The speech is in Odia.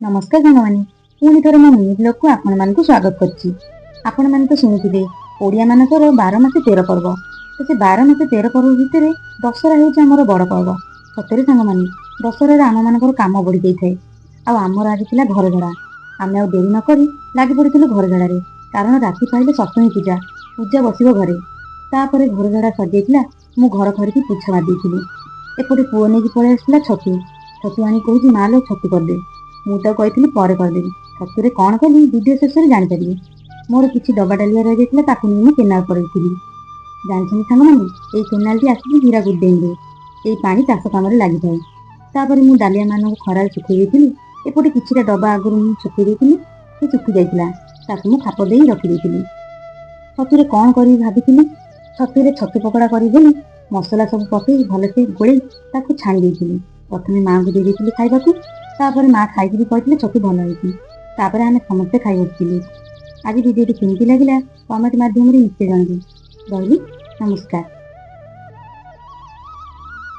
नमस्कार साଙ୍ଗमानी पुणी थोड़े मो मिनी ब्लॉग को आपण मानक स्वागत करछि। आपण मान तो शुणिथिबे ओडिया मानकर 12 मासे 13 पर्व। तो से 12 मासे 13 पर्व भितर दशहरा हेउछि हमर बड़ पर्व। सतरे साଙ୍ଗमानी दशहरा रे आम मानकर काम बढ़ी जाई थाए। आ हमर आज थिला घर झड़ा। आमे आ देरी न करी लागि पड़िथिलु घर झड़ा रे, कारण राति पाइले सप्तमी पूजा पूजा बसिबो घरे। तापरे घर झड़ा सजेइथिला, मु घर खरिकी पुछा मार देइथिलि। एपटे पुओ नेकी पळे आसिला छतु छतु आनी कहूछि मालो छतु कर दे। ମୁଁ ତ କହିଥିଲି ପରେ କରିଦେବି। ଛତୁରେ କ'ଣ କଲି ଭିଡ଼ିଓ ଶେଷରେ ଜାଣିପାରିବେ। ମୋର କିଛି ଡବା ଡାଲିଆ ରହିଯାଇଥିଲା, ତାକୁ ନେଇ ମୁଁ କେନାଲ ପଳେଇଥିଲି। ଜାଣିଛନ୍ତି ସାଙ୍ଗମାନେ, ଏଇ କେନାଲଟି ଆସିଛି ହୀରାକୁଦ ଡ୍ୟାମ୍‌ରେ। ଏଇ ପାଣି ଚାଷ କାମରେ ଲାଗିଥାଏ। ତାପରେ ମୁଁ ଡାଲିଆମାନଙ୍କୁ ଖରାରେ ଶୁଖେଇ ଦେଇଥିଲି। ଏପଟେ କିଛିଟା ଡବା ଆଗରୁ ମୁଁ ଶୁଖେଇ ଦେଇଥିଲି, ସେ ଶୁଖି ଯାଇଥିଲା। ତାକୁ ମୁଁ ଖାପ ଦେଇ ରଖିଦେଇଥିଲି। ଛତୁରେ କ'ଣ କରିବି ଭାବିଥିଲି। ଛତୁରେ ଛତୁ ପକୋଡ଼ା କରିବି ବୋଲି ମସଲା ସବୁ ପକେଇ ଭଲସେ ଗୋଳେଇ ତାକୁ ଛାଣି ଦେଇଥିଲି। ପ୍ରଥମେ ମାଆଙ୍କୁ ଦେଇ ଦେଇଥିଲି ଖାଇବାକୁ। ତାପରେ ମା ଖାଇକି କହିଥିଲେ ଛତୁ ଭଲ ହେଇଛି। ତାପରେ ଆମେ ସମସ୍ତେ ଖାଇ ବସିଥିଲୁ। ଆଜି ଭିଡ଼ିଓଟି କେମିତି ଲାଗିଲା କମେଣ୍ଟ ମାଧ୍ୟମରେ ନିଶ୍ଚୟ ଜଣାନ୍ତୁ। ରହିଲି, ନମସ୍କାର।